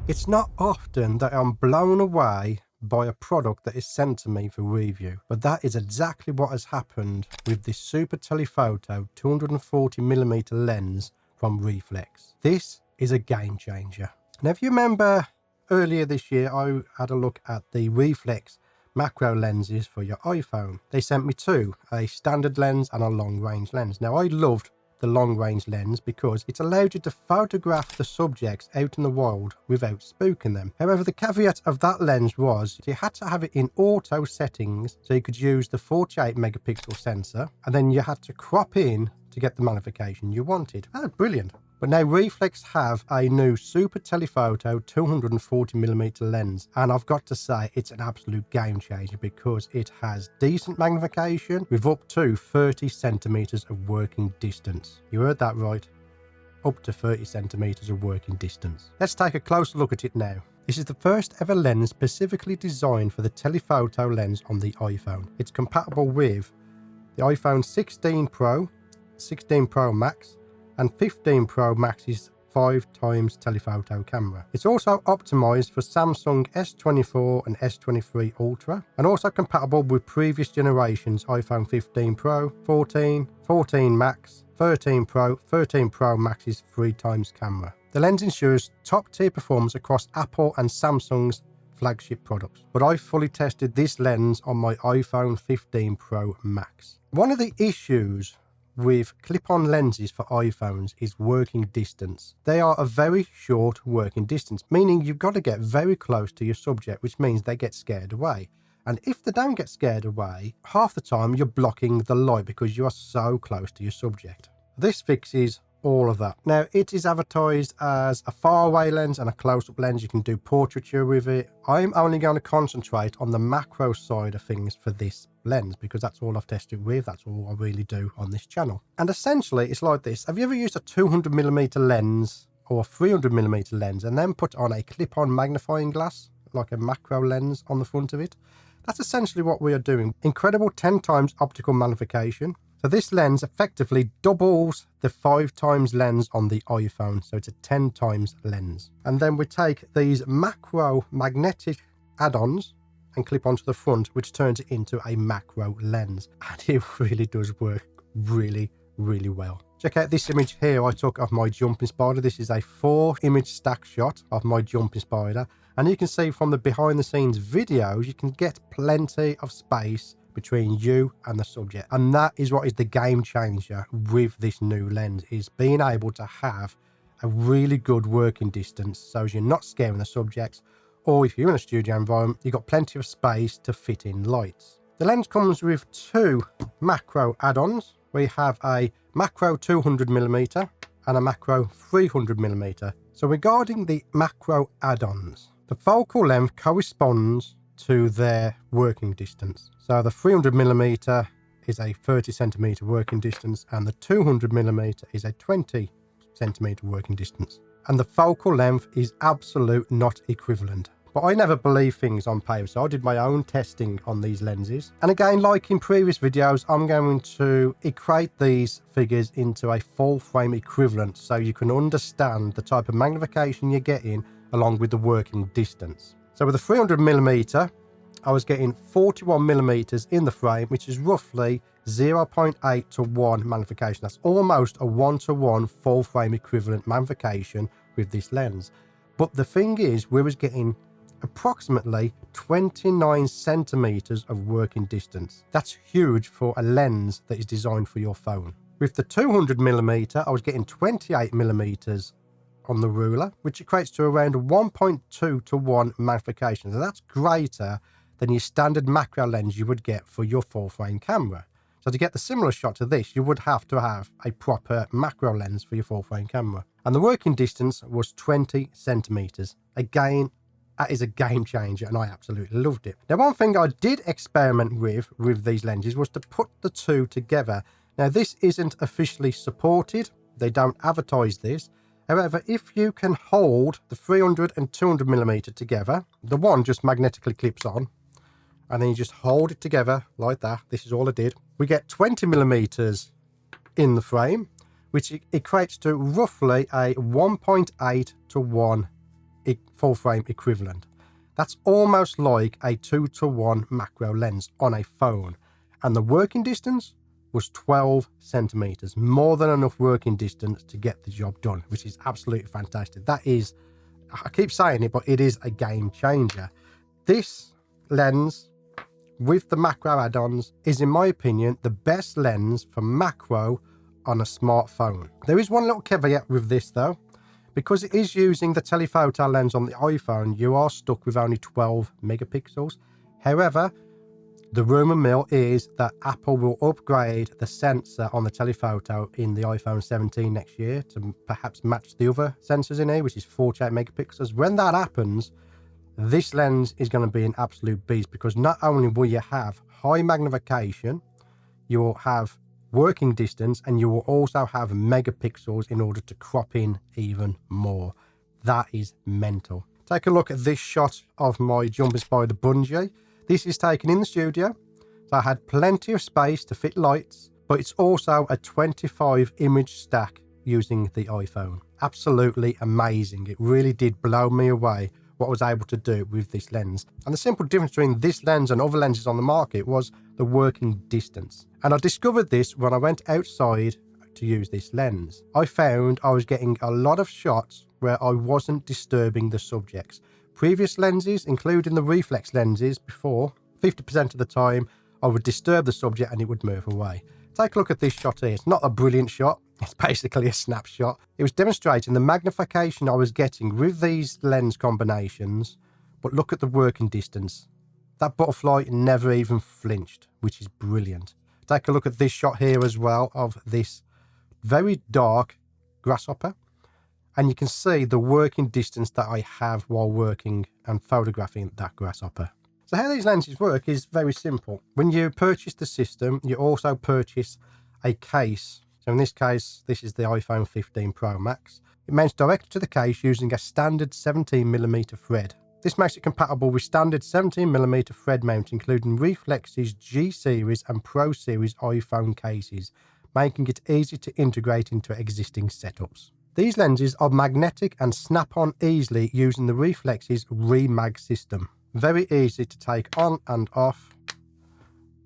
It's not often that I'm blown away by a product that is sent to me for review, but that is exactly what has happened with this Super Telephoto 240mm lens from REEFLEX. This is a game changer. Now, if you remember earlier this year, I had a look at the REEFLEX macro lenses for your iPhone. They sent me two, a standard lens and a long range lens. Now, I loved the long range lens because it allowed you to photograph the subjects out in the wild without spooking them. However, the caveat of that lens was you had to have it in auto settings so you could use the 48 megapixel sensor, and then you had to crop in to get the magnification you wanted. Oh, brilliant. But now REEFLEX have a new Super Telephoto 240mm lens, and I've got to say it's an absolute game changer because it has decent magnification with up to 30 centimeters of working distance. You heard that right, up to 30 centimeters of working distance. Let's take a closer look at it now. This is the first ever lens specifically designed for the telephoto lens on the iPhone. It's compatible with the iPhone 16 Pro, 16 Pro Max, and 15 Pro Max's 5x telephoto camera. It's also optimized for Samsung S24 and S23 Ultra, and also compatible with previous generations iPhone 15 Pro, 14, 14 Max, 13 Pro, 13 Pro Max's 3x camera. The lens ensures top-tier performance across Apple and Samsung's flagship products, but I fully tested this lens on my iPhone 15 Pro Max. One of the issues with clip-on lenses for iPhones is working distance. They are a very short working distance, meaning you've got to get very close to your subject, which means they get scared away. And if they don't get scared away, half the time you're blocking the light because you are so close to your subject. This fixes all of that. Now, it is advertised as a faraway lens and a close-up lens. You can do portraiture with it. I'm only going to concentrate on the macro side of things for this lens because that's all I've tested with. That's all I really do on this channel. And essentially, it's like this. Have you ever used a 200mm lens or a 300mm lens and then put on a clip-on magnifying glass, like a macro lens on the front of it? That's essentially what we are doing. Incredible 10 times optical magnification. So this lens effectively doubles the 5x lens on the iPhone. So it's a 10 times lens. And then we take these macro magnetic add-ons and clip onto the front, which turns it into a macro lens. And it really does work really, really well. Check out this image here I took of my jumping spider. This is a 4-image stack shot of my jumping spider. And you can see from the behind the scenes videos, you can get plenty of space between you and the subject. And that is what is the game changer with this new lens, is being able to have a really good working distance so you're not scaring the subjects, or if you're in a studio environment, you've got plenty of space to fit in lights. The lens comes with two macro add-ons. We have a macro 200mm and a macro 300mm. So regarding the macro add-ons, the focal length corresponds to their working distance. So the 300mm is a 30cm working distance and the 200mm is a 20cm working distance. And the focal length is absolute not equivalent. But I never believe things on paper, so I did my own testing on these lenses. And again, like in previous videos, I'm going to equate these figures into a full frame equivalent so you can understand the type of magnification you're getting along with the working distance. So with the 300mm, I was getting 41mm in the frame, which is roughly 0.8 to 1 magnification. That's almost a 1-to-1 full frame equivalent magnification with this lens. But the thing is, we was getting approximately 29 centimeters of working distance. That's huge for a lens that is designed for your phone. With the 200mm, I was getting 28mm on the ruler, which equates to around 1.2 to 1 magnification. So that's greater than your standard macro lens you would get for your full frame camera. So to get the similar shot to this, you would have to have a proper macro lens for your full frame camera. And the working distance was 20 centimeters. Again, that is a game changer and I absolutely loved it. Now, one thing I did experiment with these lenses was to put the two together. Now, this isn't officially supported. They don't advertise this. However, if you can hold the 300 and 200mm together, the one just magnetically clips on, and then you just hold it together like that. This is all I did. We get 20mm in the frame, which equates to roughly a 1.8 to 1 full frame equivalent. That's almost like a 2:1 macro lens on a phone. And the working distance was 12 centimeters, more than enough working distance to get the job done, which is absolutely fantastic. That is, I keep saying it, but it is a game changer. This lens with the macro add-ons is, in my opinion, the best lens for macro on a smartphone. There is one little caveat with this though. Because it is using the telephoto lens on the iPhone, you are stuck with only 12 megapixels. However, the rumour mill is that Apple will upgrade the sensor on the telephoto in the iPhone 17 next year to perhaps match the other sensors in here, which is 48 megapixels. When that happens, this lens is going to be an absolute beast, because not only will you have high magnification, you will have working distance, and you will also have megapixels in order to crop in even more. That is mental. Take a look at this shot of my Jumping Spider bungee. This is taken in the studio, so I had plenty of space to fit lights, but it's also a 25 image stack using the iPhone. Absolutely amazing. It really did blow me away what I was able to do with this lens. And the simple difference between this lens and other lenses on the market was the working distance. And I discovered this when I went outside to use this lens. I found I was getting a lot of shots where I wasn't disturbing the subjects. Previous lenses, including the reflex lenses before, 50% of the time I would disturb the subject and it would move away. Take a look at this shot here. It's not a brilliant shot. It's basically a snapshot. It was demonstrating the magnification I was getting with these lens combinations, but look at the working distance. That butterfly never even flinched, which is brilliant. Take a look at this shot here as well of this very dark grasshopper. And you can see the working distance that I have while working and photographing that grasshopper. So how these lenses work is very simple. When you purchase the system, you also purchase a case. So in this case, this is the iPhone 15 Pro Max. It mounts directly to the case using a standard 17mm thread. This makes it compatible with standard 17mm thread mount, including REEFLEX's G-Series and Pro Series iPhone cases, making it easy to integrate into existing setups. These lenses are magnetic and snap on easily using the REEFLEX's Remag system. Very easy to take on and off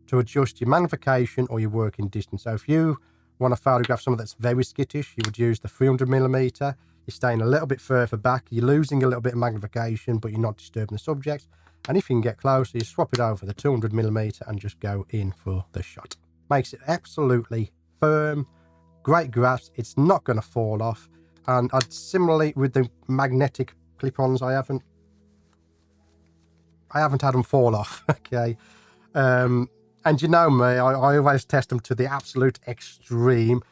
to adjust your magnification or your working distance. So if you want to photograph something that's very skittish, you would use the 300mm. You're staying a little bit further back, you're losing a little bit of magnification, but you're not disturbing the subject. And if you can get closer, you swap it over the 200mm and just go in for the shot. Makes it absolutely firm, great grasp, it's not going to fall off. And I'd similarly with the magnetic clip-ons, I haven't had them fall off. Okay. And you know me, I always test them to the absolute extreme.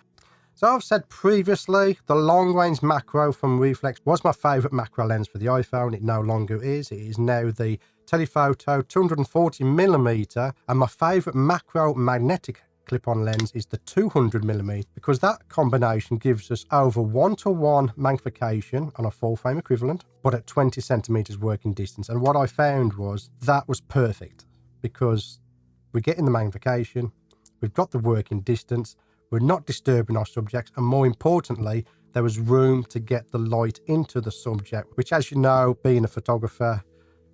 So I've said previously, the long-range macro from REEFLEX was my favourite macro lens for the iPhone. It no longer is. It is now the telephoto 240mm, and my favourite macro magnetic clip-on lens is the 200mm, because that combination gives us over 1:1 magnification on a full frame equivalent, but at 20 centimeters working distance. And what I found was that was perfect, because we're getting the magnification, we've got the working distance, we're not disturbing our subjects, and more importantly, there was room to get the light into the subject, which, as you know, being a photographer,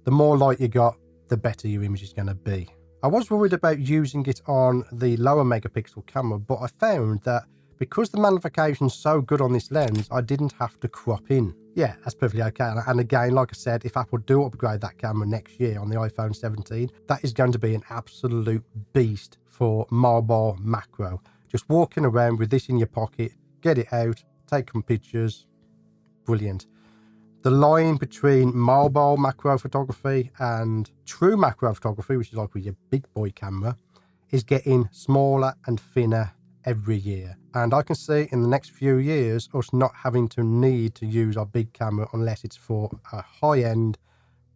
the more light you got, the better your image is going to be. I was worried about using it on the lower megapixel camera, but I found that because the magnification's so good on this lens, I didn't have to crop in. Yeah, that's perfectly okay. And again, like I said, if Apple do upgrade that camera next year on the iPhone 17, that is going to be an absolute beast for mobile macro. Just walking around with this in your pocket, get it out, take some pictures, brilliant. The line between mobile macro photography and true macro photography, which is like with your big boy camera, is getting smaller and thinner every year. And I can see in the next few years us not having to need to use our big camera unless it's for a high-end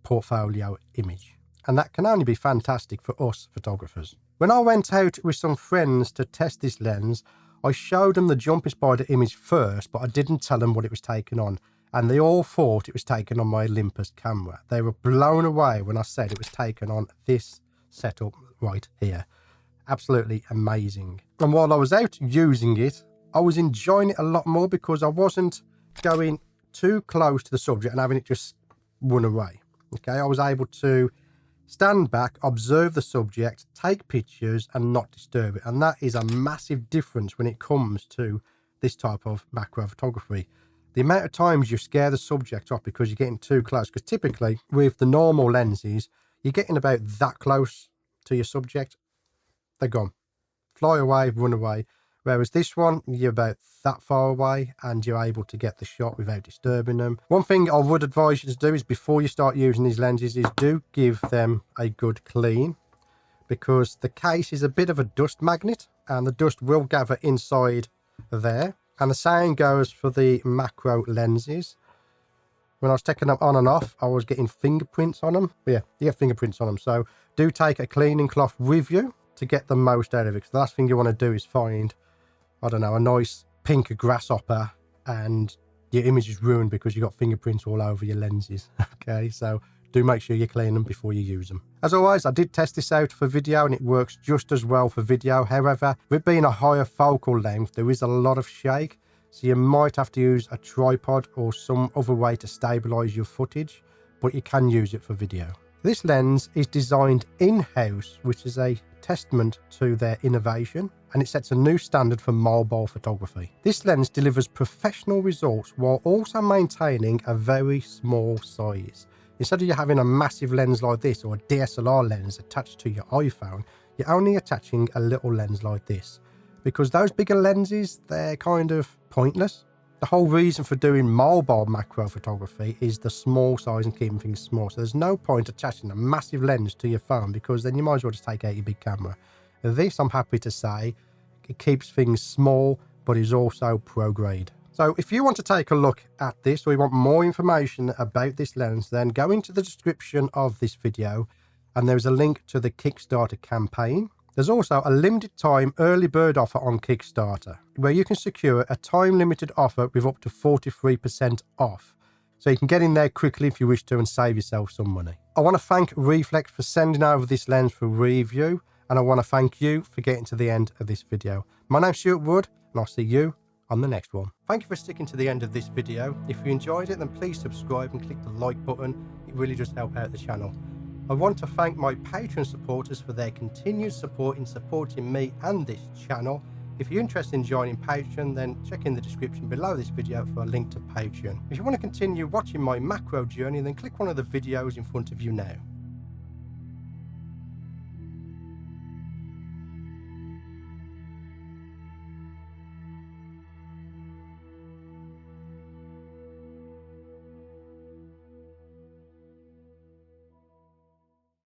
portfolio image. And that can only be fantastic for us photographers. When I went out with some friends to test this lens, I showed them the Jumping Spider image first, but I didn't tell them what it was taken on. And they all thought it was taken on my Olympus camera. They were blown away when I said it was taken on this setup right here. Absolutely amazing. And while I was out using it, I was enjoying it a lot more because I wasn't going too close to the subject and having it just run away. Okay, I was able to stand back, observe the subject, take pictures and not disturb it. And that is a massive difference when it comes to this type of macro photography. The amount of times you scare the subject off because you're getting too close, because typically with the normal lenses, you're getting about that close to your subject, they're gone. Fly away, run away. Whereas this one, you're about that far away and you're able to get the shot without disturbing them. One thing I would advise you to do is before you start using these lenses is do give them a good clean, because the case is a bit of a dust magnet and the dust will gather inside there. And the same goes for the macro lenses. When I was taking them on and off, I was getting fingerprints on them. But yeah, you get fingerprints on them. So do take a cleaning cloth with you to get the most out of it. Because the last thing you want to do is find, I don't know, a nice pink grasshopper and your image is ruined because you got fingerprints all over your lenses. Okay, so do make sure you clean them before you use them. As always, I did test this out for video and it works just as well for video. However, with being a higher focal length, there is a lot of shake. So you might have to use a tripod or some other way to stabilize your footage, but you can use it for video. This lens is designed in-house, which is a testament to their innovation, and it sets a new standard for mobile photography. This lens delivers professional results while also maintaining a very small size. Instead of you having a massive lens like this or a DSLR lens attached to your iPhone, you're only attaching a little lens like this. Because those bigger lenses, they're kind of pointless. The whole reason for doing mobile macro photography is the small size and keeping things small. So there's no point attaching a massive lens to your phone because then you might as well just take out your big camera. This, I'm happy to say, it keeps things small, but is also pro grade. So if you want to take a look at this or you want more information about this lens, then go into the description of this video and there's a link to the Kickstarter campaign. There's also a limited time early bird offer on Kickstarter where you can secure a time limited offer with up to 43% off. So you can get in there quickly if you wish to and save yourself some money. I want to thank REEFLEX for sending over this lens for review, and I want to thank you for getting to the end of this video. My name's Stewart Wood and I'll see you on the next one. Thank you for sticking to the end of this video. If you enjoyed it, then please subscribe and click the like button. It really does help out the channel. I want to thank my Patreon supporters for their continued support in supporting me and this channel. If you're interested in joining Patreon, then check in the description below this video for a link to Patreon. If you want to continue watching my macro journey, then click one of the videos in front of you now.